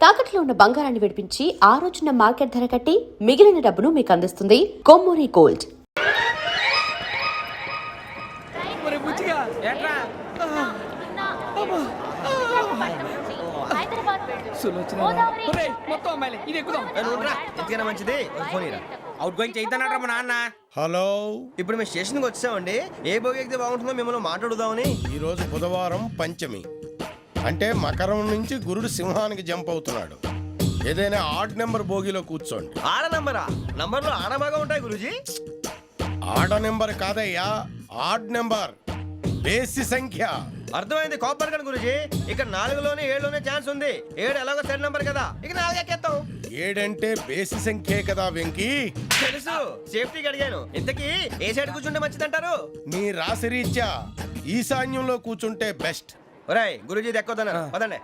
తాకట్లో ఉన్న బంగారాన్ని విడిపించి ఆ రోజున మార్కెట్ ధర కట్టి మిగిలిన డబ్బును మీకు అందిస్తుంది కొమ్మూరి గోల్డ్. హలో, ఇప్పుడు మేము స్టేషన్కి వచ్చామండి. ఏ బోగి ఎక్కితే బాగుంటుందో మిమ్మల్ని మాట్లాడుదామని. ఈ రోజు బుధవారం పంచమి, అంటే మకరం నుంచి గురుడు సింహానికి జంప్ అవుతున్నాడు. ఏదైనా ఆడ్ నెంబర్ బోగిలో కూర్చోండి. ఆడ నంబరా? నంబర్లో ఆడ బాగా ఉంటాయి గురూజీ. ఆడ నెంబర్ కాదయ్యా, ఆడ్ నెంబర్, బేసి సంఖ్య. అర్థమైంది, కాపర్ కానీ గురూజీ. ఇక్కడ 4లోనే 7లోనే ఛాన్స్ ఉంది. 7 ఎలాగో సెడ్ నంబర్ కదా, ఇక 4 ఎక్కేస్తాం. 7 అంటే బేసి సంఖ్యే కదా వెంకీ. తెలుసు, సేఫ్టీకి అడిగాను. ఇంతకీ ఏ సైడ్ కూర్చుంటే మంచిదంటారు? నీ రాశి రీత్యా ఈశాన్యంలో కూర్చుంటే బెస్ట్. ఒరేయ్ గురూజీ దెక్కొద్దన్నారు, పదండి.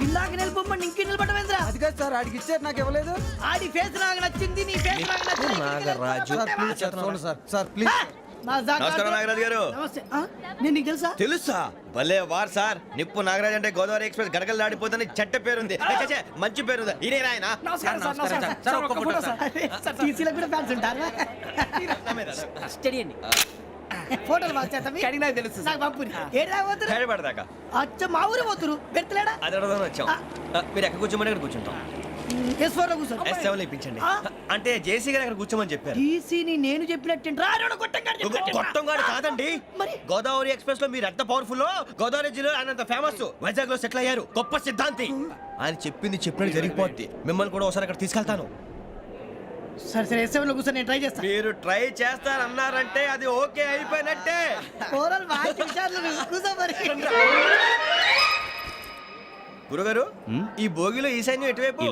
ఇలాగ నిలబొమ్మని ఇంకే నిలబడమేంద్రా? అది కాదు సార్, ఆడికి ఇచ్చారు, నాకు ఇవ్వలేదు. ఆడి ఫేస్ నాకు నచ్చింది, నీ ఫేస్ నాకు నచ్చింది. నాగరాజు. సార్ ప్లీజ్ సార్, చూడండి సార్, సార్ ప్లీజ్. నా జాగా- నమస్కారం నాగరాజు గారు. నమస్తే. నేను నీకు తెలుసా? తెలుసా? భలే వార్ సార్. నిప్పు నాగరాజ్ అంటే గోదావరి ఎక్స్ప్రెస్ గడగలు దాడిపోతుంది చెట్ట పేరుంది. ఛే, మంచి పేరుంది. ఇదే ఆయన. నమస్కారం సార్, నమస్కారం సార్. ఒక్క ఫోటో సార్. సార్ టీసీలో కూడా ఫ్యాన్స్ ఉంటారా? స్టడీ అండి. ఫోటోలు బాగా చేస్తాం. నాకు తెలుసు నాకు పంపుని. ఏడు రాబోతురు? హైదరాబాద్దాకా. అచ్చ మా ఊరు పోతురు. పెడతలేడా? అది అడగదామని వచ్చాం. మీరు ఎక్కడ కూర్చోమని అక్కడ కూర్చుంటాం. S4 లో కూర్చో. S7 లో ఇప్పించండి. అంటే జేసీ గారు అక్కడ కూర్చోమని చెప్పారు. టీసీని నేను చెప్పినట్టు రాడు గొట్టంగాడు కాదండి. మరి? గోదావరి ఎక్స్ప్రెస్ లో మీరు ఎంత పవర్ఫుల్, గోదావరి జిల్లా ఆయన అంత ఫేమస్, వైజాగ్ లో సెటిల్ అయ్యారు, గొప్ప సిద్ధాంతి. ఆయన చెప్పింది చెప్పినట్టు జరిగిపోద్ది. మిమ్మల్ని కూడా ఒకసారి అక్కడ తీసుకెళ్తాను. సరే సరే S7 లో కూర్చో, నేను ట్రై చేస్తాను. మీరు ట్రై చేస్తారన్నారంటే అది ఓకే అయిపోయినట్టే. కూరలు బాగా చూసారు, కూర్చో మరి. గురుగారు, ఈ భోగిలో ఈశాన్యం ఎటువైపు?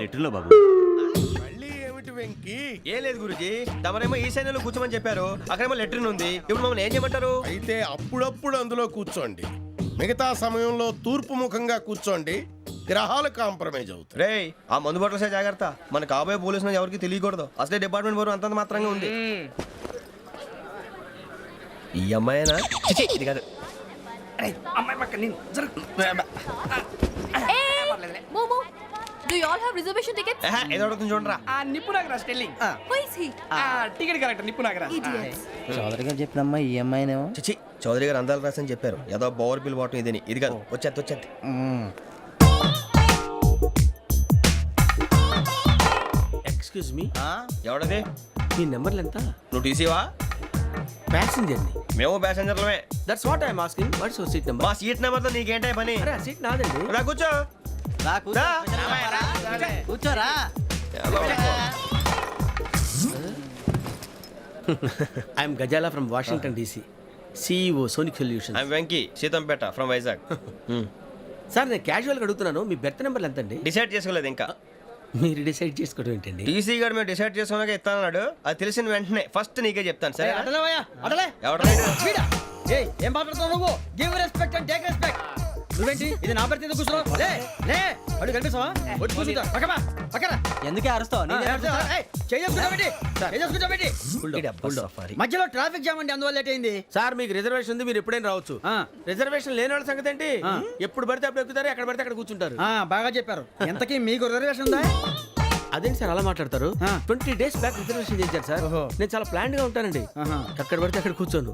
మళ్ళీ ఏమిటి వెంకీ? ఏం లేదు గురుజీ, తమరేమో ఈశాన్యంలో కూర్చోమని చెప్పారు. అక్కడేమో లెట్రిన్ ఉంది. ఇప్పుడు మమ్మల్ని ఏం చేయమంటారు? అయితే అప్పుడప్పుడు అందులో కూర్చోండి, మిగతా సమయంలో తూర్పు ముఖంగా కూర్చోండి. గ్రహాలు కాంప్రమైజ్ అవుతాయి. రేయ్, ఆ మందు బాటలసే జాగ్రత్త. మన కాబోయే పోలీసులు ఎవరికి తెలియకూడదు. అసలే డిపార్ట్మెంట్ బోరు అంతంత మాత్రంగా ఉంది. ఈ అమ్మాయినా? చిచి, ఇది కాదు. అమ్మాయి పక్క నేను Momo, do you all have reservation tickets? ఏదో అడుగుతుంది చూడరా. ఆ నిప్పు Nagaraj telling. Who is he? Ticket correct, నిప్పు నాగరాజ్. Idiots. చౌదరి గారు చెప్పినమ్మా ఈ అమ్మాయినేమో. చిచి, చౌదరి గారు అందాలు రాసని చెప్పారు. ఏదో బోర్ బిల్ బాటం ఇదని. ఇది కాదు, వచ్చేది. Excuse me, ఎవడది? మీ నెంబర్లు ఎంత? నువ్వు టీసీవా? ప్యాసింజర్ ని. మేము ప్యాసెంజర్లమే. That's what I'm asking. What's your seat number? మా సీట్ నెంబర్ తో నీకేంటే పని? అరే సీట్ నాదండి. రా కూర్చో. రా. కూర్చోరా. I'm Ghazala from Washington DC, CEO sonic solution. I'm Venky, Seethampeta from Vizag. Sir నేను క్యాజువల్గా అడుగుతున్నాను, మీ బెర్త్ నెంబర్లు ఎంత అండి? డిసైడ్ చేసుకోలేదు ఇంకా. మీరు డిసైడ్ చేసుకోవడం ఏంటండి? టీసీ గారు మేము డిసైడ్ చేసుకున్నాక ఇస్తానన్నాడు. అది తెలిసిన వెంటనే ఫస్ట్ నీకే చెప్తాను. సరే అడలే ఎవడ ఏం మాట్లాడుతున్నావు నువ్వు? Give respect and take respect. నువ్వేంటి ఇది నా పరిస్థితి కూర్చున్నావు? లే లే, అడుగు కనిపిస్తావా? వచ్చి కూర్చుంటా. పక్కమా పక్కన. ఎందుకే అరుస్తావు? మధ్యలో ట్రాఫిక్ జామ్ అండి, అందువల్ల లేట్ అయింది. సార్ మీకు రిజర్వేషన్ ఉంది, మీరు ఎప్పుడైనా రావచ్చు. రిజర్వేషన్ లేని వాళ్ళ సంగతి ఏంటి? ఎప్పుడు పడితే అప్పుడు ఎక్కుతారు, ఎక్కడ పడితే అక్కడ కూర్చుంటారు. బాగా చెప్పారు. ఎంతకీ మీకు రిజర్వేషన్ ఉందా? అదేంటి సార్ అలా మాట్లాడతారు? 20 days బ్యాక్ రిజర్వేషన్ చేశారు సార్. నేను చాలా ప్లాన్డ్ గా ఉంటానండి. ఎక్కడ పడితే అక్కడ కూర్చోను.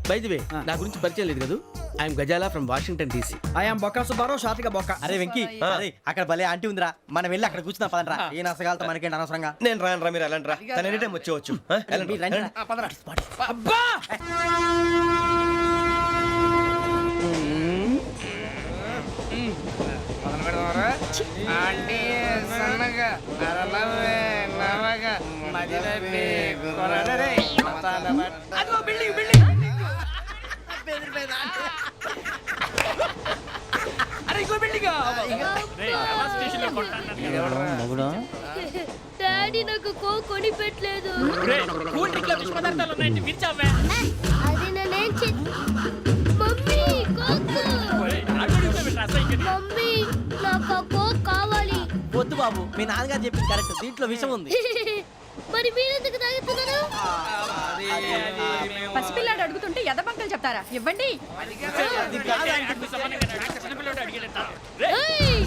బై ది వే, నా గురించి పరిచయం లేదు కదా. I'm Ghazala from Washington DC. I'm Bokka Subbarao, షార్ట్గా బొక్క. అరే వెంకీ, అక్కడ భలే ఆంటీ ఉందిరా, మనం వెళ్ళి అక్కడ కూర్చున్నా పదనరా. ఏ నసగాలతో మనకేంటి అనవసరంగా. నేను రాను రా, మీరు వెళ్ళండి రా. తన ఎనీ టైం వచ్చేవచ్చు. అబ్బా డాడీ నాకు కొని పెట్టలేదు. అది నేనేం మమ్మీ మమ్మీ నాకు కోక్ కావాలి. వద్దు బాబు, మీ నాన్నగారు చెప్పింది కరెక్ట్, దీంట్లో విషయం ఉంది. మరి మీరెందుకు తాగుతున్నారు? పసిపిల్లాడు అడుగుతుంటే ఎదబంకలు చెప్తారా? ఇవ్వండి. ఏయ్!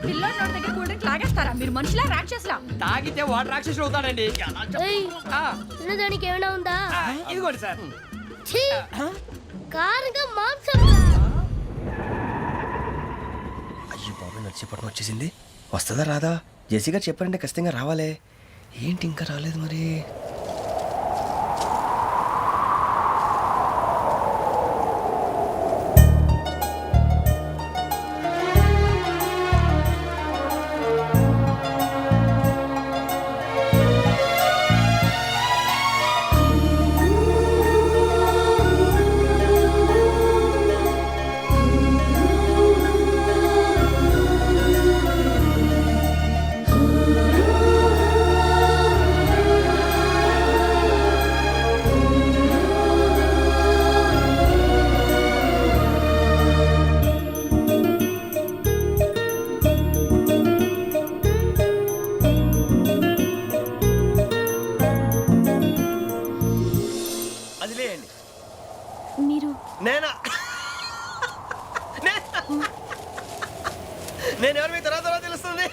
పిల్లోడి నోటి దగ్గర కూల్ డ్రింక్ లాగేస్తారా? మీరు మనుషులా రాక్షసులా? తాగితే వాడు రాక్షసుడు అవుతాడండి. ఏయ్! తినడానికి ఏమైనా ఉందా? ఇదిగోండి సార్. ఛీ! కారంగా మాంసం. అయ్యో బాబు నడిచేపట్నం వచ్చేసింది. వస్తుందా రాదా? జెసీ గారు చెప్పారంటే ఖచ్చితంగా రావాలే. ఏంటి ఇంకా రాలేదు మరి? అది లేండి. మీరు నేనా? నేను ఎవరు మీ తర్వాత తెలుస్తుంది.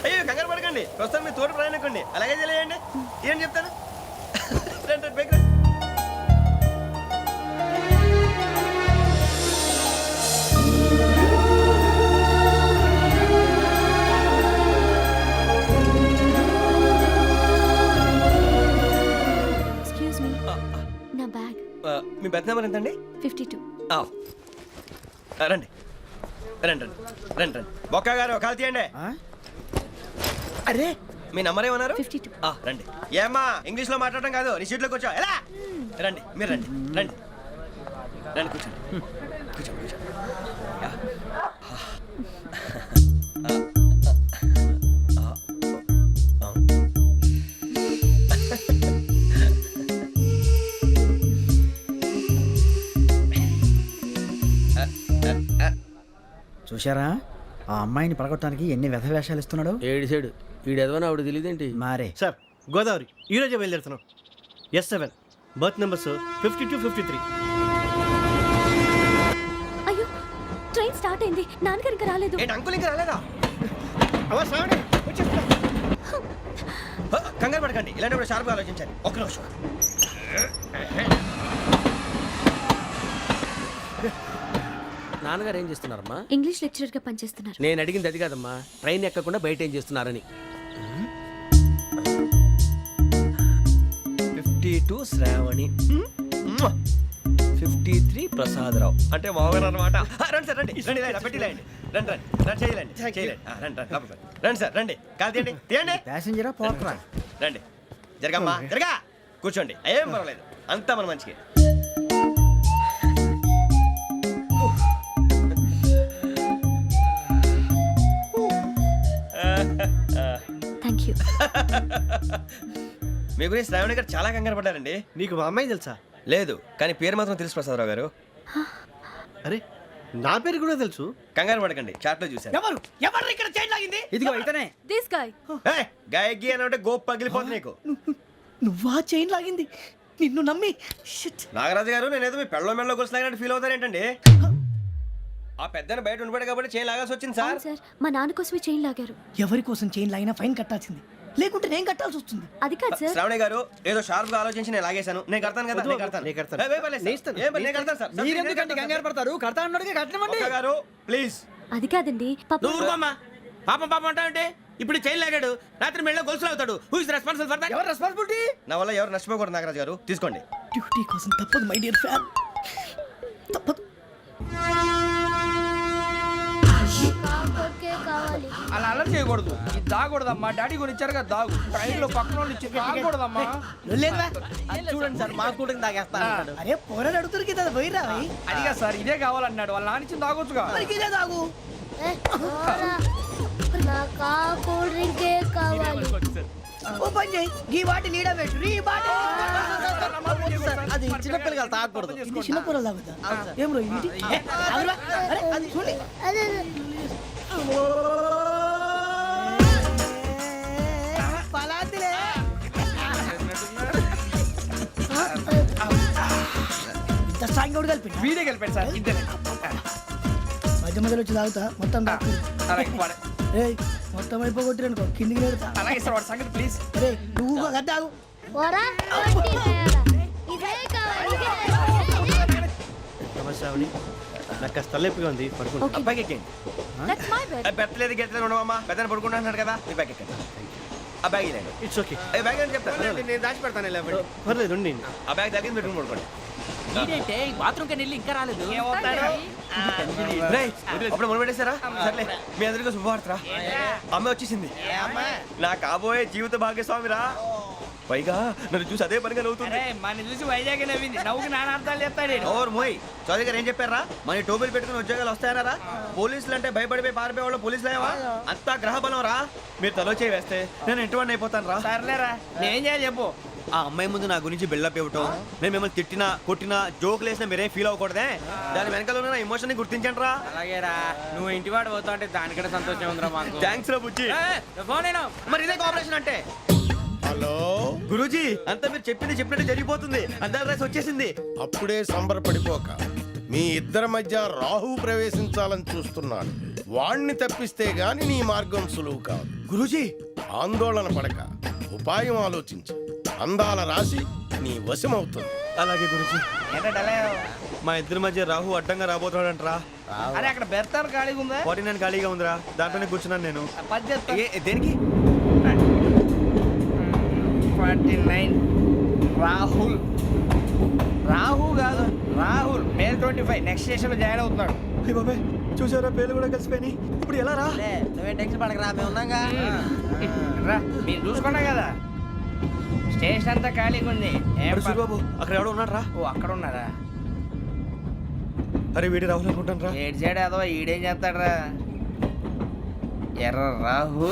అయ్యో కంగారు పడకండి, ప్రస్తుతం మీ తోటి ప్రయాణకండి. అలాగే తెలియండి. ఏం చెప్తాను? రండి, రండి, బైక్ రండి. ఎక్స్క్యూజ్ మీ, నా బ్యాగ్. మీ బెత్ నెంబర్ ఎంతండి? 52. రండి రండి రండి రండి రండి. బొక్క గారు కాల్ తీయండి. అరే మీ నంబర్ ఏమన్నారు? 52. రండి. ఏమ్మా ఇంగ్లీష్ లో మాట్లాడడం కాదు, నీ సీట్లో కూర్చో. ఎలా? రండి, మీరు రండి రండి రండి, కూర్చోండి కూర్చోండి కూర్చోండి. యా. చూశారా ఆ అమ్మాయిని పడగొట్టడానికి ఎన్ని వ్యధ వేషాలు ఇస్తున్నాడు? ఏడు సైడు ఈడు ఎదవని ఆవిడ తెలియదేంటి? మారే సార్ గోదావరి ఈరోజే బయలుదేరుతున్నాం. S7 berth numbers 52, 53. అయ్యో, ట్రైన్ స్టార్ట్ అయింది. నాన్నగారు ఇంకా రాలేదు. ఏంటి అంకుల్ ఇంకా రాలేదా? అవ్వ శ్రావణి వచ్చేస్తున్నా. కంగారు పడకండి, ఇలాంటప్పుడు షార్ప్గా ఆలోచించండి. ఒక్క నిమిషం. నాన్నగారు ఏం చేస్తున్నారమ్మా? ఇంగ్లీష్ లెక్చరర్ గా పనిచేస్తున్నారు. నేను అడిగింది అది కాదమ్మా, ట్రైన్ ఎక్కకుండా బయట ఏం చేస్తున్నారని. 52 శ్రావణి, 53 ప్రసాదరావు అంటే మామగారు అనమాట. రండి సార్, రండి రండి, ఇలా పెట్టి లేండి. రండి రండి రండి, చేయలేండి చేయలేండి. రండి రండి లోపలికి రండి. రండి సార్, రండి, కాలు తీయండి తీయండి. ప్యాసింజరా పోట్రా? రండి, జరగమ్మా జరగా, కూర్చోండి. ఏం పర్వాలేదు, అంతా మన మంచికి. Thank you. మీ గురించి శ్రావణి గారు చాలా కంగారు పడ్డారండి. నీకు మా అమ్మాయి తెలుసా? లేదు, కానీ పేరు మాత్రం తెలుసు ప్రసాదరావు గారు. అరే నా పేరు కూడా తెలుసు. కంగారు పడకండి, చాట్లో చూశాను. ఎవరు ఎవరు ఇక్కడ చైన్ లాగింది? ఇదిగో ఇతనే. This guy. గాయకి అని అంటే గోప్ పగిలిపోతుంది నీకు. నువ్వా చైన్ లాగింది? నిన్ను నమ్మి షిట్. నాగరాజు గారు, నేనేదో మీ పెళ్ళ మెళ్ళ గురిసిలాగినట్టు ఫీల్ అవుతారేంటండి? ఆ పెద్దని బయట ఉండిపోయాడు కాబట్టి చేయి లాగాల్సి వచ్చింది సార్. సార్, మా నాన్న కోసమే చైన్ లాగారు. ఎవరి కోసం చైన్ లాగినా ఫైన్ కట్టాల్సింది, లేకుంటే నేను కట్టాల్సి వస్తుంది. అది కాదు సార్. శ్రావణి గారు, ఏదో షార్ప్ గా ఆలోచించి నేను లాగేశాను. నేను కడతాను కదా, నేను కడతాను. నేను కడతాను. ఏ, పర్లేదు సార్. ఏం పర్లేదు, నేను కడతాను సార్. మీరెందుకంటే కంగారు పడతారు? కడతా అన్నాడుగా కట్టమండి. ఒక్క గారు ప్లీజ్. అది కాదండి, పాపం. నువ్వు ఊరుకోమ్మా. పాపం పాపం అంటావంటే ఇప్పుడు చైన్ లాగాడు, రాత్రి మెళ్ళ గొలుసులు అవుతాడు. Who is responsible for that? ఎవరు రెస్పాన్సిబిలిటీ? నా వల్ల ఎవరు నష్టపోకూడదు నాగరాజు గారు, తీసుకోండి. డ్యూటీ కోసం తప్పదు మై డియర్ ఫ్యాన్, తప్పదు. అలా అలర్ చేయకూడదు. ఇది దాగకూడదమ్మా. డాడీ కొని ఇచ్చారు కదా దాగు. ట్రైన్ లో పక్కన వాళ్ళు ఇచ్చి దాగకూడదమ్మా. లేదురా. అది చూడండి సార్, మా కూడా తాగేస్తా అన్నాడు. అరే పోరాడు అడుగుతారు కదా, పోయిరా. అదిగా సార్, ఇదే కావాలన్నాడు. వాళ్ళ నాన్న ఇచ్చింది తాగొచ్చుగా. ఇదే తాగు. నాకు కూల్ డ్రింకే కావాలి. ఓ పని చేయి ఈ బాటి లీడ పెట్టు ఈ బాటి అది చిన్నపిల్లలు తాగకూడదు. ఇది చిన్న పొరలు తాగుతా ఏం రో ఇది ఆగురా. అరే అది చూడండి పలాతిలే ఇంత స్ట్రాంగ్ కూడా కలిపి వీడే గెలిపాడు సార్ ఇద్దరే. మధ్య మధ్యలో వచ్చి తాగుతా మొత్తం తాగు అలాగే వాడు- ఏయ్ మొత్తం అయిపోగొట్టిరనుకో కిందికి నేడుతా అలాగే సార్ వాడు సంగతి ప్లీజ్. అరే నువ్వు కదా తాగు నమస్తే ఆవిడ నాకు కాస్త తలెప్పిగా ఉంది పడుకుంటా. అబ్బాయికి ఎక్కండి. That's my bed. పెట్టలేదు గెట్టలేదు ఉండవమ్మా. పెద్దని పడుకుంటున్నాడు కదా, మీ బ్యాగ్ ఎక్కండి. ఆ బ్యాగ్ ఇలాండి. ఇట్స్ ఓకే, ఏ బ్యాగ్ అని చెప్తాను. నేను దాచి పెడతాను లేవండి. పర్లేదు ఉండి. ఆ బ్యాగ్ తగ్గింది పెట్టుకుని పడుకోండి. రేయ్, అప్పుడు మొదలు పెట్టేశారా? సర్లే, మీ అందరికీ శుభవార్తరా. అమ్మ వచ్చేసింది. నా కాబోయే జీవిత భాగ్యస్వామిరా. పైగా నన్ను చూసి అదే పనిగా నవ్వుతుంది. మన చూసి వైజాగ్ నవ్వింది, నవ్వుకి నాన్న అర్థాలు చెప్తాడు. ఓర్ మోయ్, చౌదరి గారు ఏం చెప్పారా? మన టోబీలు పెట్టుకుని ఉద్యోగాలు వస్తాయనరా? పోలీసులు అంటే భయపడిపోయి పారిపోయే వాళ్ళు పోలీసులు అయ్యావా? అంతా గ్రహ బలం రా. మీరు తలో చేయి వేస్తే నేను ఇంటివాడిని అయిపోతాను రా. సర్లేరా, నేనేం చేయాలి చెప్పు. ఆ అమ్మాయి ముందు నా గురించి బిల్డప్ ఇవ్వటం, నేను మిమ్మల్ని తిట్టినా కొట్టినా జోకులు వేసినా మీరేం ఫీల్ అవ్వకూడదే. దాని వెనకాల ఉన్న ఎమోషన్ ని గుర్తించండి రా. అలాగేరా, నువ్వు ఇంటివాడు పోతా అంటే దానికంటే సంతోషం ఉందిరా మాకు. థ్యాంక్స్ రా బుజ్జి. ఫోన్ అయినా మరి ఇదే కోఆపరేషన్ అంటే. హలో, గురూజీ, అంతా మీరు చెప్పింది చెప్పినట్టు జరిగిపోతుంది. అందరి రైస్ వచ్చేసింది. అప్పుడే సంబరపడిపోక. మీ ఇద్దరి మధ్య రాహు ప్రవేశించాలని చూస్తున్నాడు. వాణ్ణి తప్పిస్తే గాని నీ మార్గం సులువు కాదు. గురూజీ, ఆందోళన పడక, ఉపాయం ఆలోచించు. అందాల రాశి నీ వశమవుతుంది. అలాగే గురూజీ. ఏంటంటే మా ఇద్దరి మధ్య రాహు అడ్డంగా రాబోతున్నాడంటరా. అరే అక్కడ బెర్తాను ఖాళీగా ఉందా? 49 ఖాళీగా ఉందిరా, దాంట్లోనే కూర్చున్నాను నేను. పది చెప్తా. దేనికి? 49 రాహుల్. రాహు కాదు, రాహుల్. మే 25 నెక్స్ట్ స్టేషన్ లో జాయిన్ అవుతున్నాడు. అయ్య బాబాయ్, చూసారా పేర్లు కూడా కలిసిపోయినాయి. ఇప్పుడు ఎలా రా? నువ్వే టెన్షన్ పడకరా మేము ఉన్నాగా రా, మీరు చూసుకున్నా కదా స్టేషన్ అంతా ఖాళీగా ఉంది. ఏం ప- బాబు, అక్కడ ఎవడో ఉన్నాడు రా. ఓ అక్కడ ఉన్నారా? అరే వీడి రాహుల్ అనుకుంటాను రా. ఏడు సైడ్ ఏదో ఈడేం చేస్తాడరా? ఎర్ర రాహు.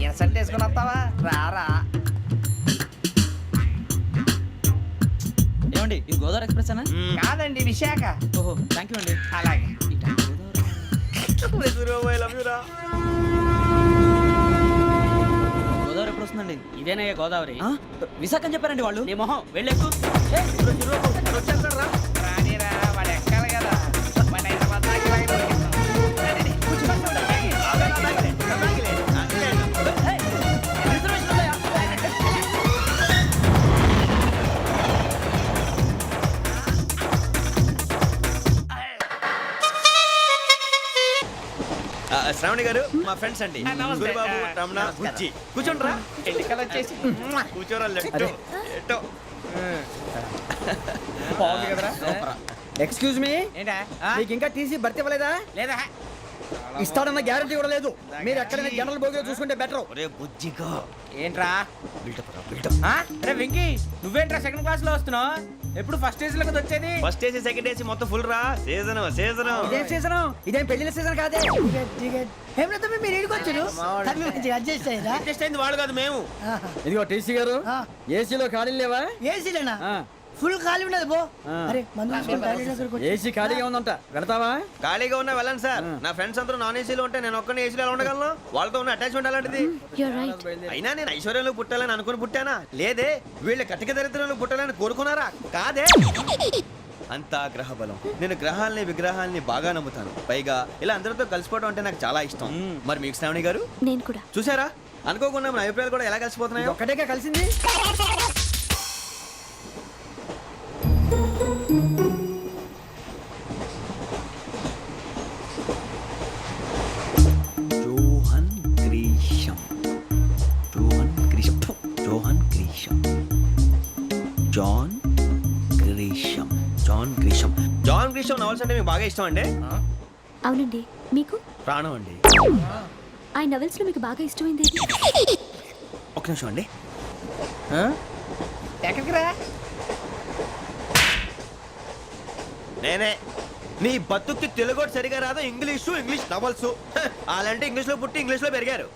ఇన్సల్ట్ వేసుకుని వస్తావా? రారా. ఏమండి ఇది గోదావరి ఎక్స్ప్రెస్ అనా? కాదండి, విశాఖ. ఓహో థ్యాంక్ యూ అండి. అలాగే. గోదావరి ఎప్పుడు వస్తుందండి? ఇదేనయ్యా గోదావరి. విశాఖ అని చెప్పారండి వాళ్ళు. నీ మొహం వెళ్ళెక్కు. రానిరా, వాడు ఎక్కాలి కదా. మన హైదరాబాద్ దాకా ఇలాగే దొరికిస్తాం. రండి, రండి. కూర్చో. శ్రావణి గారు మా ఫ్రెండ్స్ అండి. నమస్తే. గురుబాబు, రమణ, బుజ్జి. కూర్చోండి రా. ఎన్నికలు వచ్చేసి కూర్చోరా. లెట్టో ఎట్టో. బాగుంది కదరా? ఎక్స్క్యూజ్ మీ, ఏంటా? మీకు ఇంకా టీసీ భర్తీ ఇవ్వలేదా? లేదా ఇస్తాడన్న గ్యారంటీ కూడా లేదు. మీరు ఎక్కడైనా జనరల్ బోగిలో చూసుకుంటే బెటర్. ఒరే బుజ్జిగా, ఏంట్రా? బిల్డప్ రా, బిల్డప్. అరే వెంకీ, నువ్వేంట్రా సెకండ్ క్లాస్ లో వస్తున్నావు? ఎప్పుడు ఫస్ట్ ఏజ్ లో వచ్చేది? ఫస్ట్ ఏసీ సెకండ్ ఏసీ మొత్తం ఫుల్ రా. Season season. ఇదేం సీజన్? ఇదేం పెళ్లిన సీజన్ కాదే. ఏం లేదు మీరు ఇడికొచ్చారు అడ్జస్ట్ అయ్యారా? అడ్జస్ట్ అయింది వాళ్ళు కాదు, మేము. ఇదిగో టీసీ గారు, ఏసీలో ఖాళీ లేవా? ఏసీలేనా? ఫుల్ ఖాళీ ఉన్నది పో. అరే మందు తీసుకొని టాయిలెట్ దగ్గరకు వచ్చి. ఏసీ ఖాళీగా ఉందంట, వెళ్తావా? ఖాళీగా ఉన్నా వెళ్ళండి సార్. నా ఫ్రెండ్స్ అందరూ నాన్ ఏసీలో ఉంటే నేను ఒక్కనే ఏసీలో ఎలా ఉండగలను? వాళ్ళతో ఉన్న అటాచ్మెంట్ అలాంటిది. You're right. అయినా నేను ఐశ్వర్యంలో పుట్టాలని అనుకుని పుట్టానా? లేదే. వీళ్ళ కటిక దరిద్రంలో పుట్టాలని కోరుకున్నారా? కాదే. అంతా గ్రహ బలం. నేను గ్రహాలని విగ్రహాలని బాగా నమ్ముతాను. పైగా ఇలా అందరితో కలిసిపోవడం అంటే నాకు చాలా ఇష్టం. మరి మీకు శ్రావణి గారు నేను కూడా. చూసారా? అనుకోకుండా మన అభిప్రాయాలు కూడా ఎలా కలిసిపోతున్నాయో. ఒక్కటేగా కలిసింది. John Grisham, John Grisham, John Grisham, John Grisham, John Grisham. John Grisham novels అంటే మీకు బాగా ఇష్టం అండి? అవునండి. మీకు? ప్రాణం అండి. ఆ నవెల్స్ లో మీకు బాగా ఇష్టమైంది ఏది? ఒక్క నిమిషం అండి. ఎక్కడికి రా? నేనే నీ బతుక్కి తెలుగు సరిగా రాదు, ఇంగ్లీష్ నవల్స్. అలాంటి ఇంగ్లీష్లో పుట్టి ఇంగ్లీష్లో పెరిగారు.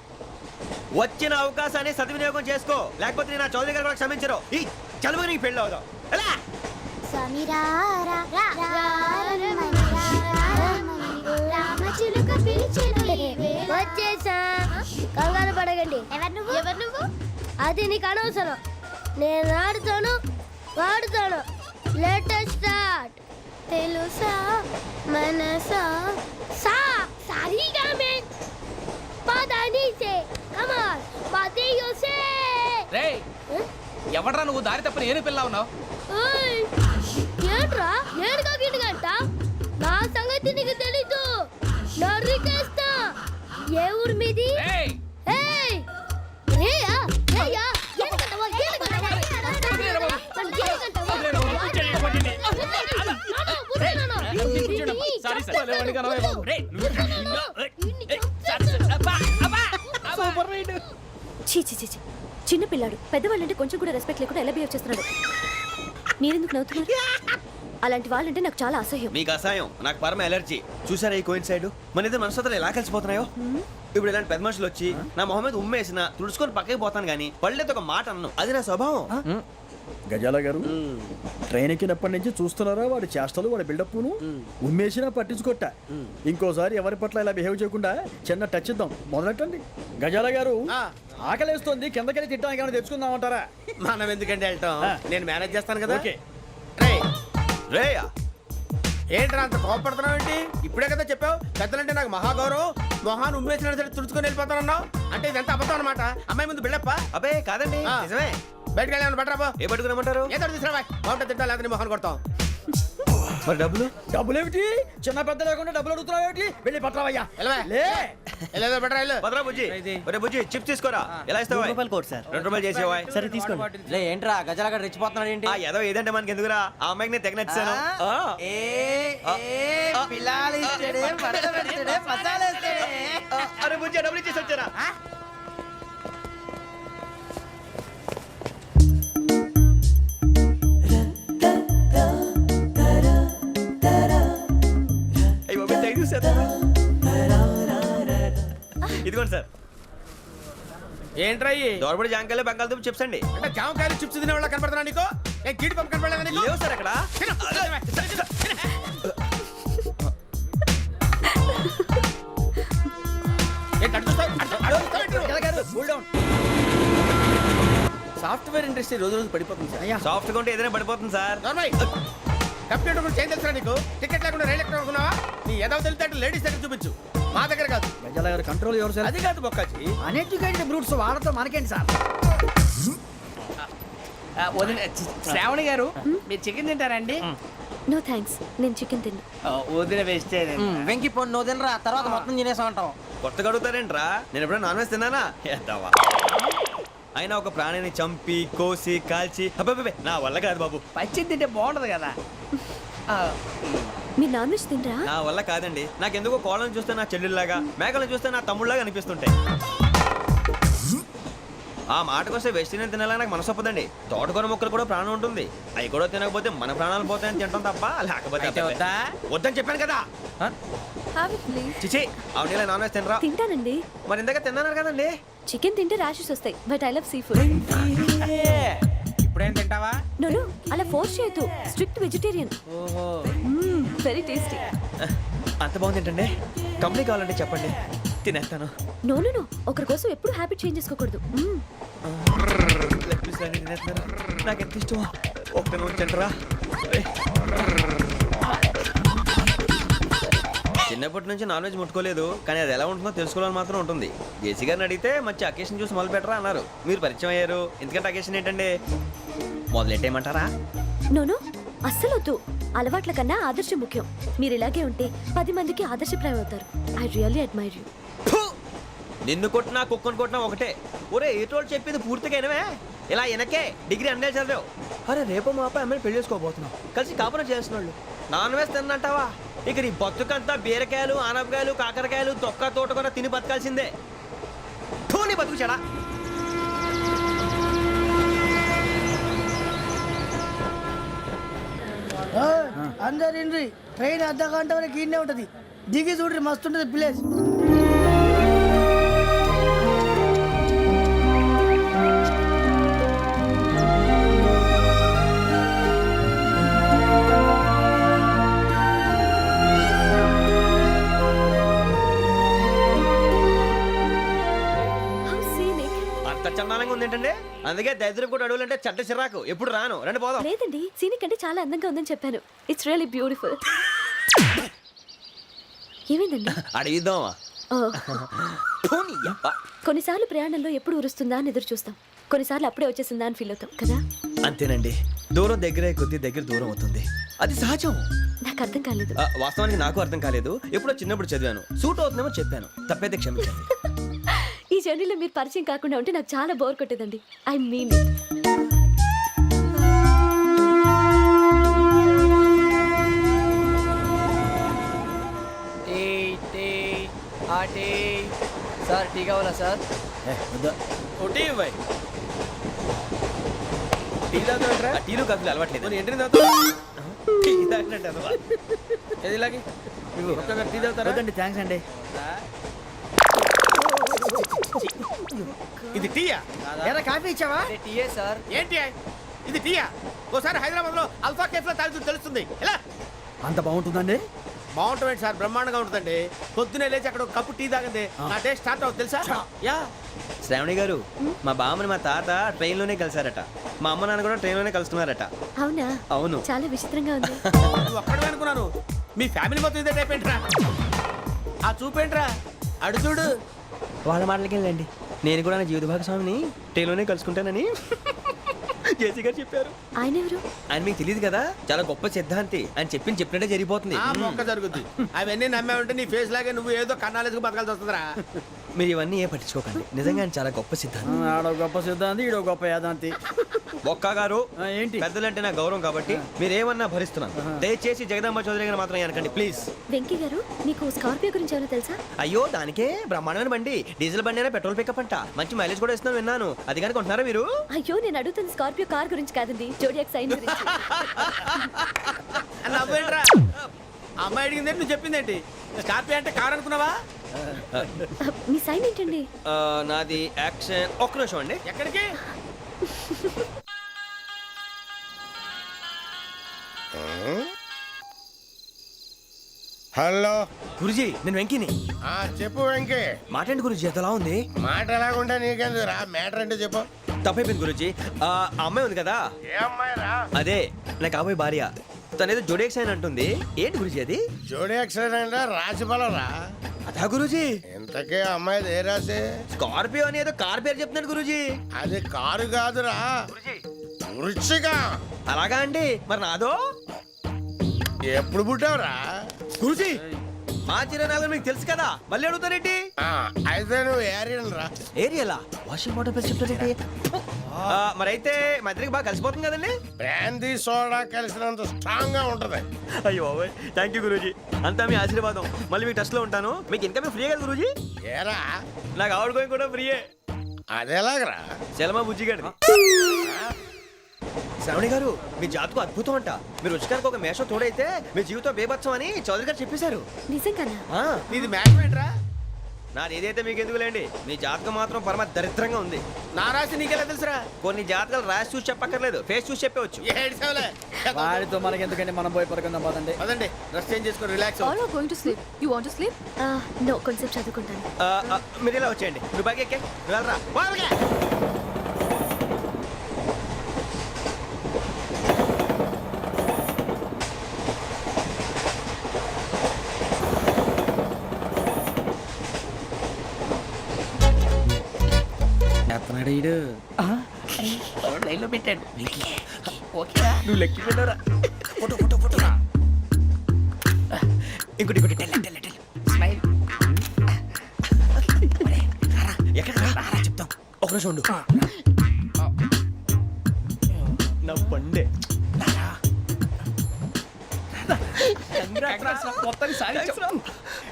వచ్చిన అవకాశాన్ని సద్వినియోగం చేసుకో, లేకపోతే నేను నా చౌదరి గారు కూడా క్షమించరు. ఈ చదువు నీకు పెళ్ళి అవుదాం. ఎలా వచ్చేసా, కంగారు పడకండి. ఎవరు నువ్వు? అది నీకు అనవసరం. నేను ఆడుతాను, వాడుతాను. Latest start. తెలుసా మనసా సా సారీగా మే పదని సే కమాల్ పదేయో సే. రేయ్ ఎవడ్రా నువ్వు దారి తప్పని ఏను పిల్ల ఉన్నావు? ఓయ్ ఏంట్రా ఏడుగా గిడుగంట? నా సంగతి నీకు తెలీదు. నరికేస్తా. ఏ ఊరు మీది? రేయ్ ఏయ్ రేయా రేయా ఏడుగంటవా ఏడుగంటవా సారీ సార్ రేయ్ సూపర్ రైడ్. చీ చీ చీ చీ. చిన్న పిల్లాడు పెద్దవాళ్ళంటే కొంచెం కూడా రెస్పెక్ట్ లేకుండా ఎలా బిహేవ్ చేస్తున్నాడు. మీరెందుకు నవ్వుతున్నారు? అలాంటి వాళ్ళంటే నాకు చాలా అసహ్యం. మీకు అసహాయం, నాకు పరమ ఎలర్జీ. చూసారా ఈ కోయిన్ సైడ్? మన ఇద్దరు మనస్తత్వాలు ఎలా కలిసిపోతున్నాయో. ఇప్పుడు ఇలాంటి పెద్ద మనుషులు వచ్చి నా మొహం మీద ఉమ్మేసిన తుడుచుకొని పక్కకి పోతాను కానీ పళ్ళేతో ఒక మాట అన్ను. అది నా స్వభావం. గజాల గారు ట్రైన్ ఎక్కినప్పటి నుంచి చూస్తున్నారా వాడి చేష్టలు, వాడి బిల్డప్ను. ఉమ్మేసినా పట్టించుకోట. ఇంకోసారి ఎవరి పట్ల ఇలా బిహేవ్ చేయకుండా చిన్న టచ్ ఇద్దాం. మొదలెట్టండి. గజాల గారు ఆకలేస్తోంది, కిందకెళ్ళి తిట్టడానికి ఏమైనా తెచ్చుకుందామంటారా? మనం ఎందుకంటే వెళ్తాం, నేను మేనేజ్ చేస్తాను కదా. ఓకే. రేయా ఏంట్రా అంత కోపడుతున్నావు ఏంటి? ఇప్పుడే కదా చెప్పావు పెద్దలంటే నాకు మహాగౌరవం, మొహాన్ని ఉమ్మేసిన సరే తుడుచుకొని వెళ్ళిపోతానన్నావు. అంటే ఇదంతా అబద్ధం అనమాట. అమ్మాయి ముందు బిల్డప్ప. అబ్బే కాదండి, నిజమే. బయటకు వెళ్ళి బట్రాబో. ఏ పట్టుకురమ్మంటారు? ఏదో తీసుకురా బాగుంటుంది. తింటా లేదా మొహాన్ని కొడతాం. మరి డబ్బులు? డబ్బులు ఏమిటి? చిన్న పెద్ద లేకుండా డబ్బులు అడుగుతున్నావు ఏమిటి? వెళ్ళి పట్టరావయ్యా. లే వెళ్ళేదో బట్రా వెళ్ళు. భద్రా బుజ్జి, ఒరే బుజ్జి చిప్స్ తీసుకోరా. ఎలా ఇస్తావా? Court sir. 2 రూపాయలు చేసేవా? సరే తీసుకోండి. లే ఏంట్రా గజాల రెచ్చిపోతున్నాడు ఏంటి? ఆ ఏదో ఏదంటే మనకి ఎందుకురా, ఆ అమ్మాయికి నేను తెగ నచ్చాను. అరే బుజ్జి డబ్బులు ఇచ్చేసి వచ్చారా? ఇదిగోండి సార్. ఏంట్రా దోరబడి జాంకాయలు బంగాళదుంప చిప్స్ అండి. అంటే జామకాయలు చిప్స్ తినే వాళ్ళ కనపడుతున్నా నీకు? ఏ కీడి పంప కనపడలేదా నీకు? లేవు సార్ అక్కడ. సాఫ్ట్వేర్ ఇండస్ట్రీ రోజు రోజు పడిపోతుంది సార్. సాఫ్ట్ గా ఉంటే ఏదైనా పడిపోతుంది సార్. కంప్యూటర్ గురించి ఏం తెలుసా నీకు? టికెట్ లేకుండా రైలు ఎక్కడ అనుకున్నావా? నీ ఏదో తెలితే లేడీస్ దగ్గర చూపించు, మా దగ్గర కాదు. గజాల గారు కంట్రోల్ ఎవరు సార్? అది కాదు బొక్కాచి. అన్ఎడ్యుకేటెడ్ బ్రూట్స్ వాళ్ళతో మనకేంటి సార్? శ్రావణి గారు మీరు చికెన్ తింటారండి? నో థ్యాంక్స్, నేను చికెన్ తిన్నా. వదిన వేస్తే వెంకి పొన్ను నువ్వు తినరా, తర్వాత మొత్తం తినేసా ఉంటాం. కొత్తగా అడుగుతారేంట్రా? నేను ఎప్పుడైనా నాన్ వెజ్ తిన్నానా? ఎద్దావా. అయినా ఒక ప్రాణిని చంపి కోసి కాల్చి అబ్బబ్బే నా వల్ల కాదు బాబు. పచ్చి తింటే బాగుంటది కదా. మీరు నాన్ వెజ్ తినరా? నా వల్ల కాదండి. నాకెందుకో కోళ్ళని చూస్తే నా చెల్లెళ్ళలాగా, మేకలను చూస్తే నా తమ్ముళ్ళలాగా అనిపిస్తుంటాయి. ఆ మాటకొస్తే వెస్టిరియన్ తినాలని నాకు మనసు ఒప్పదండి. తోటకూర మొక్కలు కూడా ప్రాణం ఉంటుంది. అవి కూడా తినకపోతే మన ప్రాణాలు పోతాయని తింటాం తప్ప లేకపోతే వద్దని చెప్పాను కదా. Have it, please. చిచి అవునీ నాన్ వెజ్ తినరా? తింటానండి. మరి ఇందాక తిన్నాను కదండి. చికెన్ తింటే ర్యాషెస్ వస్తాయి, but I love sea food. ఇప్పుడేం తింటావా? నో నో, అలా ఫోర్స్ చేయొద్దు. Strict vegetarian. Very tasty. అంత బాగుంది ఏంటండి? కంపెనీ కావాలంటే చెప్పండి, తినేస్తాను. నో నో నో, ఒకరి కోసం ఎప్పుడు హ్యాబిట్ చేంజ్ చేసుకోకూడదు. లెగ్ పీస్ అన్ని తినేస్తున్నారు. నాకు ఎంత ఇష్టం. ఒక్క ఉంచండిరా. చిన్నప్పటి నుంచి నాన్ వెజ్ ముట్టుకోలేదు, కానీ అది ఎలా ఉంటుందో తెలుసుకోవాలని మాత్రం ఉంటుంది. జేసీ గారిని అడిగితే మంచి అకేషన్ చూసి మొదలు పెట్టరా అన్నారు. మీరు పరిచయం అయ్యారు, ఎందుకంటే అకేషన్ ఏంటండి? మొదలెట్టేయమంటారా? నో నో, అస్సలు వద్దు. అలవాట్ల కన్నా ఆదర్శం ముఖ్యం. మీరు ఇలాగే ఉంటే 10 మందికి ఆదర్శప్రాయం అవుతారు. I really admire you. నిన్ను కొట్టినా కుక్కను కొట్టినా ఒకటే. ఒరే ఏటోళ్ళు చెప్పింది పూర్తిగా వినవే. ఇలా వెనకే డిగ్రీ అన్నే చదివావు. అరే రేపు మా అబ్బాయి అమ్మాయిని పెళ్లి చేసుకోబోతున్నావు, కలిసి కాపురం చేసిన వాళ్ళు నాన్ వెజ్ తిన్నంటావా? ఇక నీ బతుకంతా బీరకాయలు, ఆనపకాయలు, కాకరకాయలు, తొక్క తోట కూడా తిని బతకాల్సిందే. నీ బతుకు చెడా. అందరు ఇండ్రి ట్రైన్ అర్ధ గంట వరకు ఇన్నే ఉంటది దిగి చూడ్రి మస్తు ఉంటది ప్లేస్ How scenic. అంత చందానంగా ఉంది ఏంటంటే అందుకే దరిద్రం కూడా అడవులంటే చెడ్డ చిరాకు ఎప్పుడు రాను రండి పోదాం లేదండి సీనిక్ అంటే చాలా అందంగా ఉందని చెప్పాను. It's really beautiful. ఏమైందండి? అడిగిద్దామా ఓ, కొన్నిసార్లు ప్రయాణంలో ఎప్పుడు ఉరుస్తుందా అని ఎదురు చూస్తాం, కొన్నిసార్లు అప్పుడే వచ్చేసిందా అని ఫీల్ అవుతాం కదా. అంతేనండి దూరం దగ్గరే కొద్ది దగ్గర దూరం అవుతుంది అది సహజం నాకు అర్థం కాలేదు. వాస్తవానికి నాకు అర్థం కాలేదు ఎప్పుడో చిన్నప్పుడు చదివాను సూట్ అవుతుందేమో చెప్పాను తప్పైతే క్షమించండి ఈ జర్నీలో మీరు పరిచయం కాకుండా ఉంటే నాకు చాలా బోర్ కొట్టేదండి. ఐ మీన్ సార్ టీ కావాలా సార్ టీలు కాఫీలు అలవాట్లేదు థ్యాంక్స్ అండి. ఇది టీయా ఎరా కాఫీ ఇచ్చావా టీయే సార్ ఏంటి ఇది టీయా ఓసారి హైదరాబాద్ లో అల్ఫా కేఫ్ లో తాగుతూ తెలుస్తుంది ఎలా అంత బాగుంటుందండి? బాగుంటుంది సార్ బ్రహ్మాండంగా ఉంటుందండి పొద్దునే లేచి అక్కడ ఒక కప్పు టీ తాగింది నా డే స్టార్ట్ అవుతుంది తెలుసా యా శ్రావణి గారు మా బామ్మని మా తాత ట్రైన్ లోనే కలిసారట మా అమ్మ నాన్న కూడా ట్రైన్ లోనే కలుస్తున్నారట అవునా? అవును చాలా విచిత్రంగా ఉంది. నువ్వు ఒక్కడే అనుకున్నాను మీ ఫ్యామిలీ మొత్తం ఇదే టైప్ ఏంట్రా ఆ చూపేంట్రా అడు చూడు వాళ్ళ మాటలకి వెళ్ళండి నేను కూడా నా జీవిత భాగస్వామిని ట్రైన్ లోనే కలుసుకుంటానని జేసీ గారు చెప్పారు. ఆయన ఎవరు? ఆయన మీకు తెలియదు కదా చాలా గొప్ప సిద్ధాంతి అని చెప్పినట్టే జరిగిపోతుంది ఆ మొక్క జరుగుద్ది అవన్నీ నమ్మే ఉంటే నీ ఫేస్ లాగే నువ్వు ఏదో కన్నాలేసుకు బతకాల్సి వస్తుందిరా మీరు ఇవన్నీ ఏ పట్టించుకోకండి నిజంగా ఆయన చాలా గొప్ప సిద్ధాంతి ఆడో గొప్ప సిద్ధాంతి ఈడో గొప్ప యాదాంతి. ఒక్క గారు ఏంటి? పెద్దలంటే నా గౌరవం కాబట్టి మీరు ఏమన్నా భరిస్తున్నాను దయచేసి జగదాంబ చౌదరి గారు మాత్రం అనకండి ప్లీజ్. వెంకీ గారు మీకు స్కార్పియో గురించి ఏమైనా తెలుసా? అయ్యో దానికే బ్రహ్మాండమైన బండి డీజిల్ బండి అయినా పెట్రోల్ పికప్ అంట మంచి మైలేజ్ కూడా ఇస్తున్నాను విన్నాను అది కానీ కొంటున్నారా మీరు? అయ్యో నేను అడుగుతుంది స్కార్పియో కార్ గురించి కాదండి, జోడియాక్ సైన్ గురించి. నవ్వేంట్రా అమ్మాయి అడిగింది నువ్వు చెప్పిందేంటి స్కార్పియో అంటే కారు అనుకున్నావా మీ సైన్ ఏంటండి? నాది యాక్షన్ ఒక్క నిమిషం అండి ఎక్కడికి హలో గురుజీ నేను వెంకిని చెప్పు వెంకీ. మాట్లాడండి గురుజీ ఎంతలా ఉంది మాట ఎలాగుంటా నీకెందుకు రా మ్యాటర్ అంటే చెప్పు. తప్పైపోయింది గురుజీ ఆ అమ్మాయి ఉంది కదా ఏ అమ్మాయి రా? అదే నా కాబోయే భార్య తనేదో జోడేక్ సైన్ అంటుంది ఏంటి గురుజీ అది? జోడి యాక్సిడెంట్ రాసి రా. అదా గురుజీ ఇంతకే అమ్మాయి ఏ రాసి? స్కార్పియో అని ఏదో కార్ పేరు చెప్తున్నాడు గురుజీ. అది కారు కాదురా వృచ్చిక. అలాగా అండి మరి నాదో ఎప్పుడు పుట్టావురా? గురుజీ మా చిరనాలు మీకు తెలుసు కదా మళ్ళీ అడుగుతారేంటి? అయితే నువ్వు ఏరియన్ రా. ఏరియలా వాషింగ్ వాటర్ పేరు చెప్తారేంటి? మరైతే మా ఇద్దరికి బాగా కలిసిపోతుంది కదండి. బ్రాందీ సోడా కలిసినంత స్ట్రాంగ్ గా ఉంటది. అయ్యో థ్యాంక్ యూ గురూజీ అంతా మీ ఆశీర్వాదం మళ్ళీ మీకు టెస్ట్ లో ఉంటాను మీకు ఇంకా ఫ్రీ కదా గురూజీ? ఏరా నాకు ఆవిడ గోయింగ్ కూడా ఫ్రీయే. అదేలాగరా? చలమా బుజ్జి గారిది. శ్రావణి గారు మీ జాతకు అద్భుతం అంట మీరు రుచికారికి ఒక మేషం తోడైతే మీ జీవితం బేబత్సం అని చౌదరి గారు చెప్పేశారు. నిజంగానా? నీది మ్యాచ్ ఏంట్రా నాది ఏదైతే మీకు ఎందుకులేండి మీ జాతకం మాత్రం పరమ దరిద్రంగా ఉంది. నా రాసి నీకెలా తెలుసురా కొన్ని జాతకాలు రాసి చూసి చెప్పక్కర్లేదు ఫేస్ చూసి చెప్పవచ్చు. ఏడ్చావులే వాడితో మనకి ఎందుకంటే మనం పోయి పడుకుందాం పదండి. పదండి డ్రెస్ చేంజ్ చేసుకొని relax All are going to sleep. You want to sleep? No, కొంచెం చదువుకుంటాను. మీరు ఇలా వచ్చేయండి నువ్వు బాగా ఎక్కే వెళ్ళరా. లైన్లో పెట్టాడు ఓకేనా నువ్వు లెక్కి వెళ్ళరా ఫోటో ఫోటో ఫోటో ఇంకోటి ఇంకోటి టెల్ టెల్ టెల్ స్మైల్ ఎక్కడ రా చెప్తాం ఒక నిమిషం ఉండు నా పండే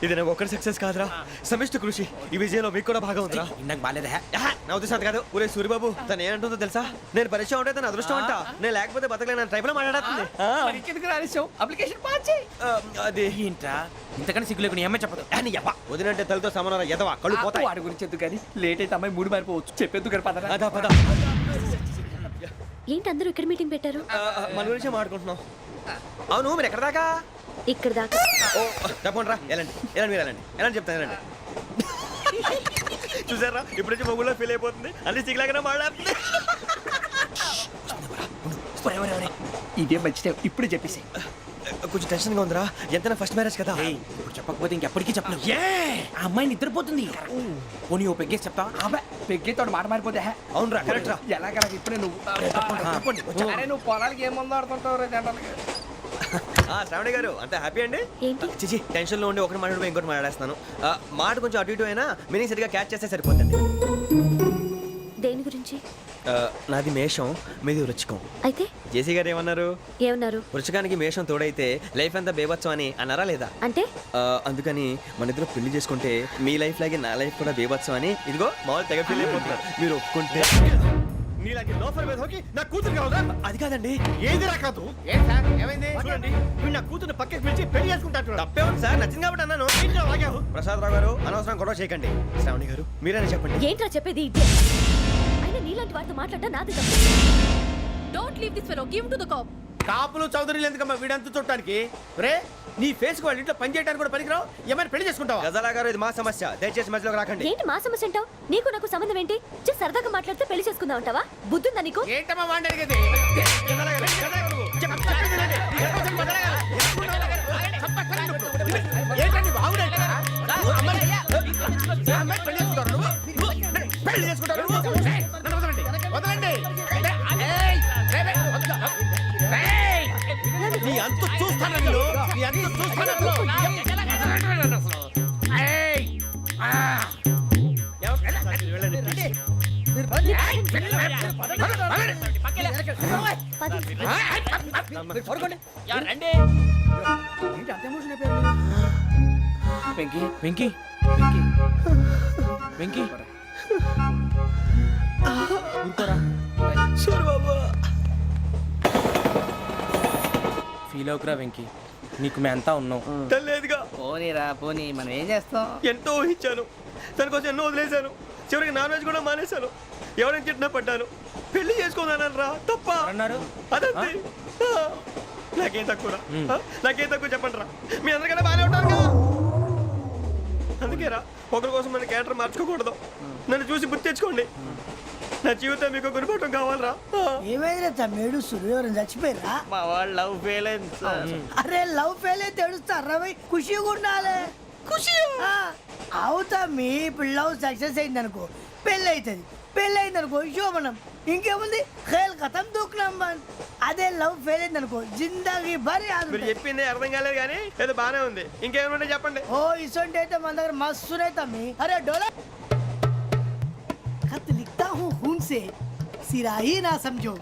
ఇది నాకు ఒక్కరి సక్సెస్ కాదురా, సమిష్టి కృషి. ఈ విజయంలో మీకు కూడా భాగం ఉందిరా. నాకు బాగాలేదా? నా ఉద్దేశం అది కాదు. ఒరే సూరిబాబు, తను ఏమంటుందో తెలుసా? నేను పరిచయం ఉంటే తన అదృష్టం అంట. నేను లేకపోతే బతకలేను ట్రైబ్ లో మాట్లాడుతుంది. అప్లికేషన్ పాస్ చేయి. అది ఏంట్రా ఇంతకన్నా సిగ్గు లేకుండా ఏమై చెప్పదు. వదినంటే తలతో సమానం ఎదవా, కళ్ళు పోతాయి. వాడి గురించి ఎందుకు కానీ లేట్ అయితే అమ్మాయి మూడు మారిపోవచ్చు. చెప్పేందుకు కానీ పదరా. అదా పద. ఏంటి అందరూ ఇక్కడ మీటింగ్ పెట్టారు? మన గురించే మాట్లాడుకుంటున్నాం. అవును, మీరు ఎక్కడ దాకా? ఇక్కడ దాకా. ఓ తప్పకుండా రా, వెళ్ళండి వెళ్ళండి, మీరు వెళ్ళండి వెళ్ళండి, చెప్తాను వెళ్ళండి. చూసారా, ఇప్పుడు నుంచి మొగుల్లో ఫీల్ అయిపోతుంది. అన్ని సిగ్లాగానే మాట్లాడుతుంది. ఇదే మంచి టైం, ఇప్పుడు చెప్పేసి. కొంచెం టెన్షన్గా ఉందిరా, ఎంతైనా ఫస్ట్ మ్యారేజ్ కదా. ఇప్పుడు చెప్పకపోతే ఇంకెప్పటికీ చెప్పను. ఆ అమ్మాయి నిద్రపోతుంది. పోనీ ఓ పెగ్గేసి చెప్తా. పెగ్గేతో మాట మారిపోతే అవునరా, కరెక్ట్ రా. ఎలాగలా ఇప్పుడే నువ్వు అరే నువ్వు పొలాలకి ఏం మందో ఆడుతుంటావు రే జనరల్గా. శ్రావణి గారు అంత హ్యాపీ అండి? ఏంటి? చిచి టెన్షన్ లో ఉండి ఒకటి మాట్లాడిపోయి ఇంకోటి మాట్లాడేస్తాను. మాట కొంచెం అటు ఇటు అయినా మీనింగ్ సరిగా క్యాచ్ చేస్తే సరిపోతుంది. దేని గురించి? నాది మేషం, మీది వృచ్చికం. అయితే జేసీ గారు ఏమన్నారు? ఏమన్నారు? వృచ్చికానికి మేషం తోడైతే లైఫ్ అంతా బేబత్సం అని అన్నారా లేదా? అంటే అందుకని మన ఇద్దరు పెళ్లి చేసుకుంటే మీ లైఫ్ లాగే నా లైఫ్ కూడా బేబత్సం అని ఇదిగో మామూలు తెగ ఫీల్ అయిపోతున్నారు. మీరు ఒప్పుకుంటే నా కూతురు కావదా? అది కాదండి. ఏది రా కాదు? ఏమైంది? చూడండి, వీడు నా కూతురు పక్కకి పిలిచి పెళ్లి చేసుకుంటాడు. తప్పే ఉంది సార్, నచ్చింది కాబట్టి అన్నాను. ప్రసాద్ రావు గారు అనవసరం గొడవ చేయకండి. శ్రావణి గారు మీరైనా చెప్పండి. ఏంట్రా చెప్పేది? ఇదే అయినా నీలాంటి వారితో మాట్లాడటం నాది తప్పు. Don't leave this fellow. Give him to the cop. కాపులు చౌదరులు ఎందుకమ్మా వీడంతా చూడటానికి? రే నీ ఫేస్ కు వాళ్ళ ఇంట్లో పని చేయడానికి కూడా పనికిరావు. ఏమైనా పెళ్లి చేసుకుంటావా? గజాలా గారు, ఇది మా సమస్య, దయచేసి మధ్యలోకి రాకండి. ఏంటి మా సమస్య అంటావు? నీకు నాకు సంబంధం ఏంటి? జస్ట్ సరదాగా మాట్లాడితే పెళ్లి చేసుకుందాం అంటావా? బుద్ధుందా నీకు? ఏంటమ్మా వాడిని అడిగేది? ఏంటండి బాగుండేది? పెళ్లి చేసుకుంటారు. నన్ను వదలండి, వదలండి. నీ అంత చూస్తాను, నీ అంత చూస్తాను. వెంకీ వెంకీ వెంకీ ఊరుకోరా. ఫీల్ అవుకురా వెంకీ, నీకు మేమంతా ఉన్నాం. తెలియదుగా. పోనీరా పోనీ, మనం ఏం చేస్తాం? ఎంతో ఊహించాను, తన కోసం ఎన్నో వదిలేశాను. చివరికి నాన్ వెజ్ కూడా మానేశాను. ఎవరైనా తిట్టినా పడ్డాను. పెళ్లి చేసుకోదానని రా తప్ప అన్నారు. అదంతే. నాకేం తక్కువ, నాకేం తక్కువ చెప్పండి రా. మీ అందరికన్నా బాగానే ఉంటారు కదా. అందుకే రా, ఒకరి కోసం మన క్యారెక్టర్ మార్చుకోకూడదు. నన్ను చూసి గుర్తు తెచ్చుకోండి. నా జీవితం మీకు గురిపటం కావాలరా. ఏమైనా తమ్మేడు సురవరం చచ్చిపోయిరా? మా వాళ్ళు లవ్ ఫెయిల్ అయింది. అరే లవ్ ఫెయిల్ అయితే తెలుస్తారా? ఖుషిగా ఉండాలి. ఖుషి అవుతా. మీ పిల్లవు సక్సెస్ అయింది అనుకో, పెళ్ళి అవుతుంది. పెళ్ళి అయింది అనుకో శోభనం. ఇంకేముంది, ఖేల్ కథం దూకునాం బన్. అదే లవ్ ఫెయిల్ అయింది అనుకో జిందగీ భరి. మీరు చెప్పింది అర్థం కాలేదు కానీ ఏదో బానే ఉంది. ఇంకేమైనా చెప్పండి. ఓ ఇసొంటి అయితే మన దగ్గర మస్తునే తమ్మి. అరే డోలా खत लिखता हूँ खून से, सिरा ही ना समझो.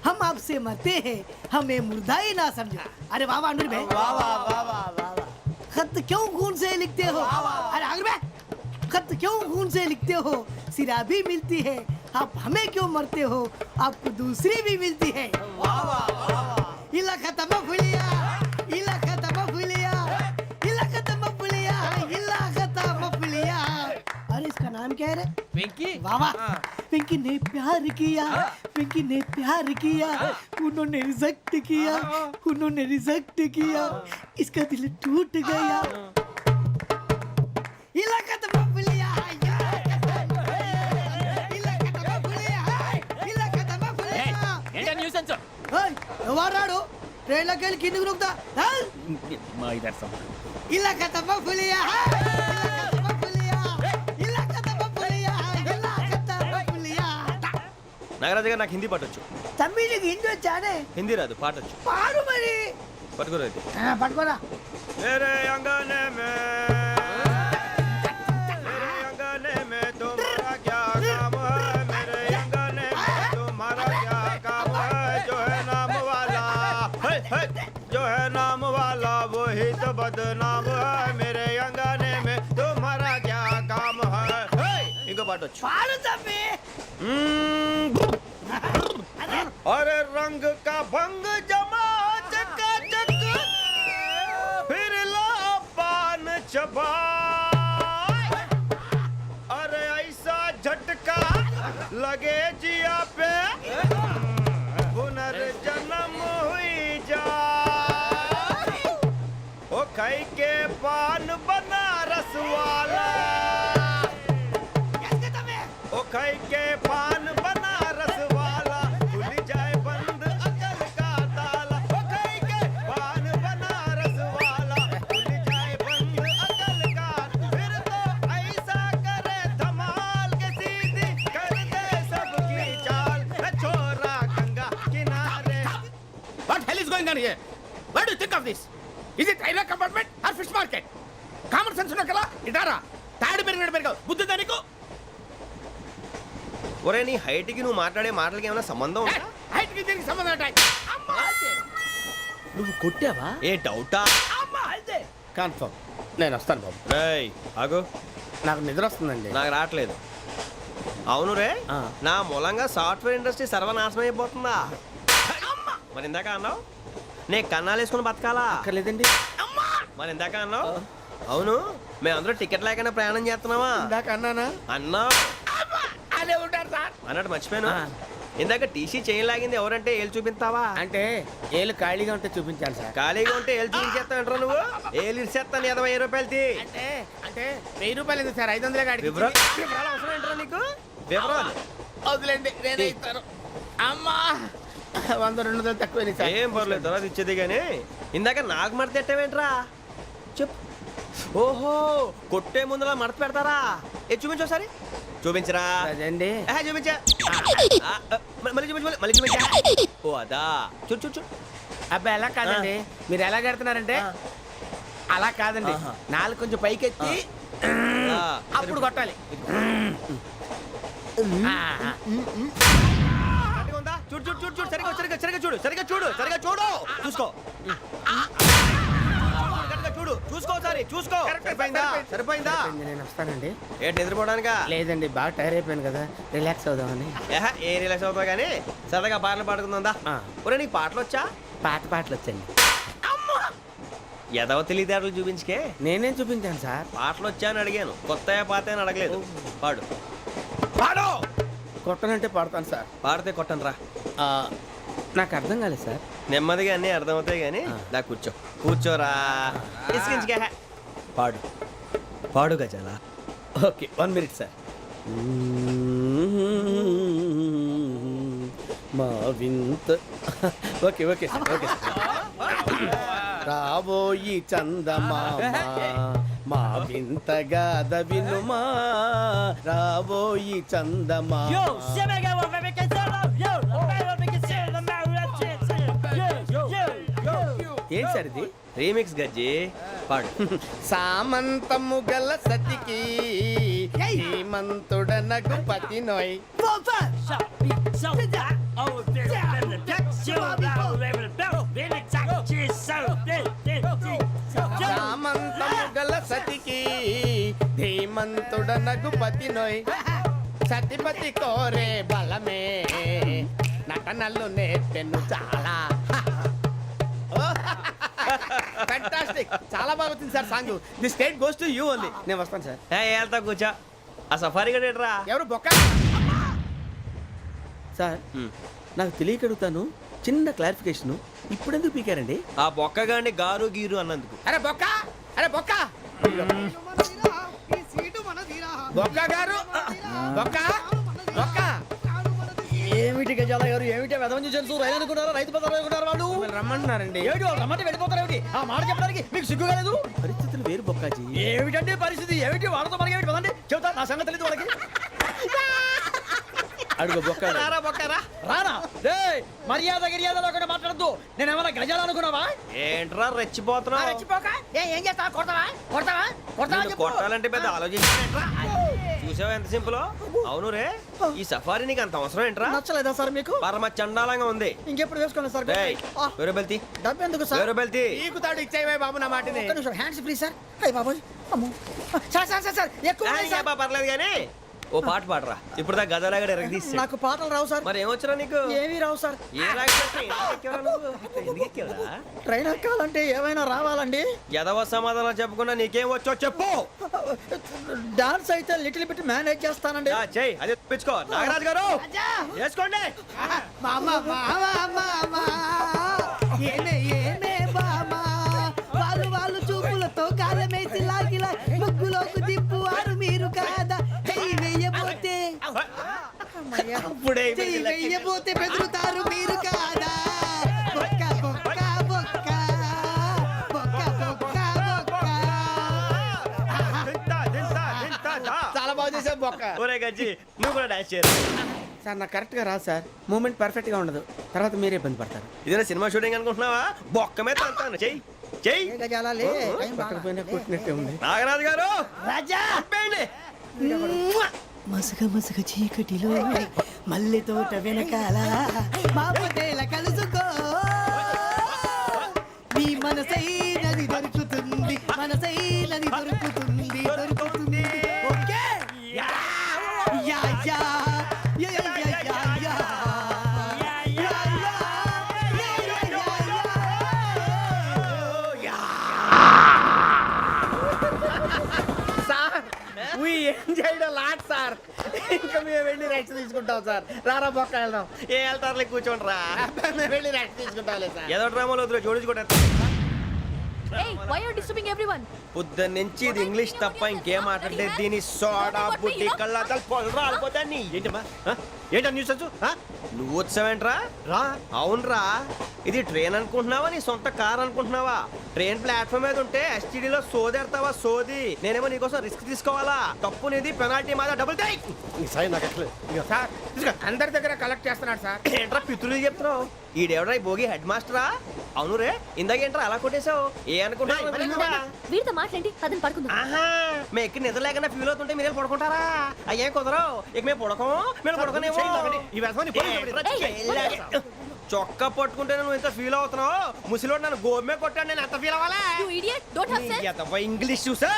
हम आपसे मरते हैं, हमें मुर्दा ही ना समझो. अरे वाह वाह अनुर भाई, वाह वाह वाह वाह वाह. खत क्यों खून से लिखते हो? अरे अनुर भाई, खत क्यों खून से लिखते हो? सिरा भी मिलती है, आप हमें क्यों मरते हो? आपको दूसरी भी मिलती है. वाह वाह वाह. इला खत्म फुलिया, इला खत्म फुलिया, इला खत्म फुलिया, इला खत्म फुलिया. अरे इसका नाम क्या है रे? వెంకీ. वाह वाह. पिंकी ने प्यार किया, पिंकी ने प्यार किया, उन्होंने रिजेक्ट किया, उन्होंने रिजेक्ट किया, इसका दिल टूट गया. इलाका तो बबलिया, इलाका तो बबलिया, इलाका तो बबलिया. ఏంటా న్యూసెన్స్? ओए ఎవరాడు ట్రైన్ లోకి వెళ్ళి కిందికి నొక్కుతా. మా ఇదర్సం. इलाका तो बबलिया, इलाका तो बबलिया, इलाका तो बबलिया, इलाका तो बबलिया. నాగరాజు గారు, నాకు హిందీ పాటొచ్చు. తమ్మి నీకు హిందీ వచ్చానే? హిందీ రాదు, పాటొచ్చు. పాడు మరి. పట్టుకోలేదు. పట్టుకోరా. मेरे अंगने में, मेरे अंगने में तुम्हारा क्या काम है? मेरे अंगने में तुम्हारा क्या काम है? जो है नाम वाला, है, जो है नाम नाम वाला वही तो बदनाम है मेरे अंगने में तुम्हारा क्या काम है ఇంకో పాట వచ్చు పాడు తమ్మి अरे रंग का भंग जमा चकाचक फिर ला पान चबा अरे ऐसा झटका लगे जिया पे पुनर्जन्म हुई जा ओ खाई के पान बनारस वाला ओ खाई के पान बनारस वाला खुल जाए बंद अकल का ताला ओ खाई के पान बनारस वाला खुल जाए बंद अकल का फिर तो ऐसा करे धमाल के सीधी कर दे सबकी चाल छोरा गंगा किनारे What hell is going on here? What do you think of this? Is it railway compartment or fish market? Common sense ఉన్న కదా ఇటారా తాడు పెరిగావు బుద్ధి దానికి ఒరే నీ హైట్ కి నువ్వు మాట్లాడే మాటలకి ఏమైనా సంబంధం ఉందా హైట్ కి దీనికి సంబంధం ఉంటాయి అమ్మా నువ్వు కొట్టావా? ఏ డౌటా అమ్మా అయితే కన్ఫర్మ్ నేను వస్తాను బాబు రేయ్ ఆగు నాకు నిద్ర వస్తుందండి నాకు రావట్లేదు అవును రే ఆ. నా మూలంగా సాఫ్ట్వేర్ ఇండస్ట్రీ సర్వనాశనం అయిపోతుందా మరి ఇందాక అన్నావు నే కన్నాలు వేసుకుని బతకాలా అక్కర్లేదండి. మరి ఇందాక అన్నావు అవును మేమందరూ టికెట్ లేకుండా ప్రయాణం చేస్తున్నావా ఇందాక అన్నానా అన్నావు అదే ఉంటారు సార్ అన్నట్టు మర్చిపోయాను ఆ. ఇందాక టీసీ చేయి లాగింది ఎవరంటే ఏళ్ళు చూపిస్తావా అంటే ఏళ్ళు ఖాళీగా ఉంటే చూపించాలి సార్ ఖాళీగా ఉంటే ఏళ్ళు చూపించేస్తావు నువ్వు ఏళ్ళు ఇచ్చేస్తాను 20 రూపాయలు తీ అంటే అంటే 1000 రూపాయలు ఎందుకు సార్ 500 కాడికి వివరాలు అవసరం ఏంట్రా నీకు వివరాలు వదిలేండి నేనే ఇస్తాను అమ్మా 100-200 తక్కువ సార్ ఏం పర్లేదు తర్వాత ఇచ్చేది కానీ ఇందాక నాకు మడత ఎట్టవేంట్రా చెప్పు ఓహో కొట్టే ముందులా మడత పెడతారా ఏ చూపించు ఒకసారి చూపించరా అదండి చూపించా మళ్ళీ చూపించు మళ్ళీ చూపించా ఓ అదా చూడు చూడు చూడు అబ్బాయి ఎలా కాదండి మీరు ఎలా కడుతున్నారంటే అలా కాదండి నాలుగు కొంచెం పైకెత్తి అప్పుడు కొట్టాలి కరెక్ట్గా ఉందా? చూడు చూడు చూడు చూడు సరిగా సరిగా సరిగా చూడు సరిగా చూడు సరిగా చూడు చూసుకో కరెక్ట్గా చూడు చూసుకో ఒకసారి చూసుకో సరిపోయిందా సరిపోయిందా నేను వస్తానండి ఏంటి నిద్రపోవడానికా లేదండి బాగా టైర్ అయిపోయాను కదా రిలాక్స్ అవుదామని ఏ రిలాక్స్ అవుతావు కానీ సరదాగా పాటలు పాడుకుందా ఒరే నీకు పాటలు వచ్చా పాత పాటలు వచ్చండి ఎదవ తెలివితేటలు చూపించుకే నేనేం చూపించాను సార్ పాటలు వచ్చా అని అడిగాను కొత్త పాత అని అడగలేదు పాడు పాడు కొట్టనంటే పాడతాను సార్ పాడితే కొట్టను రా నాకు అర్థం కాలేదు సార్ నెమ్మదిగా అన్నీ అర్థమవుతాయి కానీ దా కూర్చో కూర్చోరా ఇసుకించుకే పాడు పాడు గజాల ఓకే 1 మినిట్ సార్ మా వింత ఓకే ఓకే సార్ ఓకే రాబోయి చందమామ మా వింత గాథ వినుమా రాబోయి చందమామ ఏంటి సార్ ఇది రీమిక్స్ గజ్జి పాడు సామంతము గల సతికి హేమంతుడనగు పతి నోయ్ సామంతము గల సతికి ధీమంతుడనగు పతి నోయ్ సతిపతి కోరే బలమే నటనలు నేర్పెను చాలా ఫ్యాంటాస్టిక్ చాలా బాగా వచ్చింది sir song the state goes to you only నేను వస్తాను సార్ వెళ్తా కూర్చో ఆ సఫారీ గడేట్రా ఎవరు బొక్క సార్ నాకు తెలియక అడుగుతాను చిన్న క్లారిఫికేషన్ ఇప్పుడెందుకు పీకారండి ఆ బొక్కగాండి గారు గీరు అన్నందుకు అరే బొక్క అరే బొక్క బొక్క గారు బొక్క బొక్క ఏమిటి గజాల గారు ఏమిటి వెదవం చూసారు రైలు అనుకున్నారా రైతు బజార్ అనుకున్నారు వాళ్ళు రమ్మంటున్నారండి ఏమిటి వాళ్ళు రమ్మంటే వెళ్ళిపోతారు ఏమిటి ఆ మాట చెప్పడానికి మీకు సిగ్గు కాలేదు పరిస్థితులు వేరు బొక్కాజీ ఏమిటంటే పరిస్థితి ఏమిటి వాళ్ళతో మనకి ఏమిటి పదండి చెబుతా నా సంగతి తెలియదు వాళ్ళకి అడుగు బొక్క రారా బొక్కరా రానా రే మర్యాద గిర్యాద లేకుండా మాట్లాడద్దు నేను ఏమైనా గజాలు అనుకున్నావా ఏంట్రా రెచ్చిపోతున్నావు ఏం చేస్తావా కొడతావా కొడతావా కొడతావా నిన్ను కొట్టాలంటే పెద్ద ఆలోచించానేంట్రా చూసావా ఎంత సింపుల్. అవును రే, ఈ సఫారీ నీకు అంత అవసరం ఏంట్రా? నచ్చలేదా సార్ మీకు? పరమ చండాలంగా ఉంది. ఇంకెప్పుడు వేసుకోండి సార్. వేరే బెల్తి, డబ్బు ఎందుకు సార్? వేరే బెల్తి. నీకు తాడు ఇచ్చేవే బాబు నా మాటని. ఒక్క నిమిషం, హ్యాండ్స్ ఫ్రీ సార్. అయ్య బాబోయ్, అమ్మో. సార్ సార్ సార్ సార్ ఎక్కువ ఉన్నాయి సార్. పర్లేదు కానీ ఓ పాట పాడరా. ఇప్పుడు దా గదలాగడ ఎరగదీసి. నాకు పాటలు రావు సార్. మరి ఏమొచ్చరా నీకు? ఏమీ రావు సార్. ఏ రాకపోతే ఎందుకు ఎక్కేవరా నువ్వు? ఎందుకు ఎక్కేవరా? ట్రైన్ ఎక్కాలంటే ఏమైనా రావాలండి? ఎదవ సమాధానం చెప్పకుండా నీకేం వచ్చో చెప్పు. డాన్స్ అయితే లిటిల్ బిట్ మేనేజ్ చేస్తానండి. చెయ్యి, అదే తెప్పించుకో. నాగరాజు గారు వేసుకోండి. మామా మామా మామా ఏమే ఏమే బామా వాళ్ళు చూపులతో కాలమేసి లాగిలా ముగ్గులోకి దిప్పువారు మీరు కాదా? చెయ్యి వెయ్యబోతే అప్పుడే చెయ్యి వెయ్యబోతే బెదురుతారు మీరు కాదా? బొక్క బొక్క బొక్క బొక్క బొక్క బొక్క. చాలా బాగా చేసావు బొక్క. ఒరే గజ్జి, నువ్వు కూడా డాన్స్ చేయరు. సార్ నాకు కరెక్ట్గా రాదు సార్. మూమెంట్ పర్ఫెక్ట్గా ఉండదు, తర్వాత మీరే ఇబ్బంది పడతారు. ఇదేనా సినిమా షూటింగ్ అనుకుంటున్నావా? బొక్క మీద తంతాను. చెయ్యి చెయ్యి. గజాలాలే పక్కన కొట్టినట్టే ఉంది. నాగరాజు గారు రాజా చెప్పండి. మసగ మసగ చీకటిలో మల్లె తోట వెనకాల మా పటేల కలుసుకో మీ మనసైనది దొరుకుతుంది, మనసైనది దొరుకుతుంది, దొరుకుతుంది. Okay yeah yeah yeah yeah yeah yeah yeah yeah. Sir we enjoyed a lot sir. ఇంకా మేము వెళ్ళి రెస్ట్ తీసుకుంటాం సార్. రారా బొక్క వెళ్దాం. ఏ వెళ్తారులే, కూర్చోండి రా. మేము వెళ్ళి రెస్ట్ తీసుకుంటాంలే సార్. ఏదో డ్రామాలో వద్దు, జోడించుకుంటా. Hey, why are you disturbing everyone? పొద్దున్న నుంచి ఇది ఇంగ్లీష్ తప్ప ఇంకేం మాట్లాడలేదు. దీని సోడా బుడ్డి కళ్ళ పొలరా ఆడిపోతా. నీ ఏంటమ్మా ఏంటా న్యూస్ వచ్చు? నువ్వు వచ్చావేంట్రా? రా. అవునరా, ఇది ట్రైన్ అనుకుంటున్నావా నీ సొంత కార్ అనుకుంటున్నావా? ట్రైన్ ప్లాట్ఫామ్ మీద ఉంటే ఎస్టీడీలో సోదేడతావా సోది. నేనేమో నీకోసం రిస్క్ తీసుకోవాలా? తప్పు నీది, పెనాల్టీ మాదా, డబుల్ టై. సాయి నాకు ఎట్లే. సార్ ఇదిగో అందరి దగ్గర కలెక్ట్ చేస్తున్నాడు సార్. ఏంట్రా పితులు చెప్తున్నావు? ఈడెవడ్రా ఈ భోగి హెడ్ మాస్టరా? అవును రే, ఇందాకేంట్రా అలా కొట్టేశావు? ఏ అనుకుంటున్నావు? వీరితో మాట్లాడి అతను పడుకుందాం. ఆహా, మేము ఎక్కి నిద్ర లేకుండా ఫీల్ అవుతుంటే మీరే పడుకుంటారా? అయ్యే కుదరవు. ఇక మేము పడుకోము, మేము పడుకోనేమో. ఈ వ్యసనం చొక్కా పట్టుకుంటే నువ్వు ఇంత ఫీల్ అవుతున్నావు. ముసిలోడు నన్ను గోమే కొట్టాడు, నేను ఎంత ఫీల్ అవ్వాలా? You idiot! Don't have sense! English చూసా.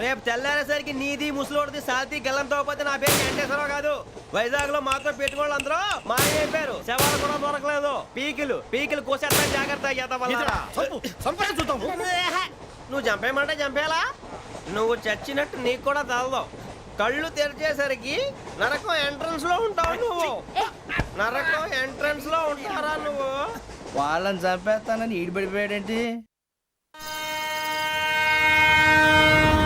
రేపు తెల్లారేసరికి నీది ముసలోడిది సాల్తీ గల్లంతో పోతే నా పేరు వెంకటేశ్వరరావు కాదు. వైజాగ్ లో మాతో పెట్టుకోళ్ళు అందరూ మాయైపోయారు. శవాలు కూడా దొరకలేదు. పీకిలు కోసేస్తా, జాగ్రత్త. నువ్వు చంపేయమంటే చంపేలా? నువ్వు చచ్చినట్టు నీకు కూడా తగదు. కళ్ళు తెరిచేసరికి నరకం ఎంట్రన్స్ లో ఉంటావు నువ్వు. నరకం ఎంట్రన్స్ లో ఉంటారా నువ్వు? వాళ్ళని చంపేస్తానని ఈడిపడిపోయాడేంటి?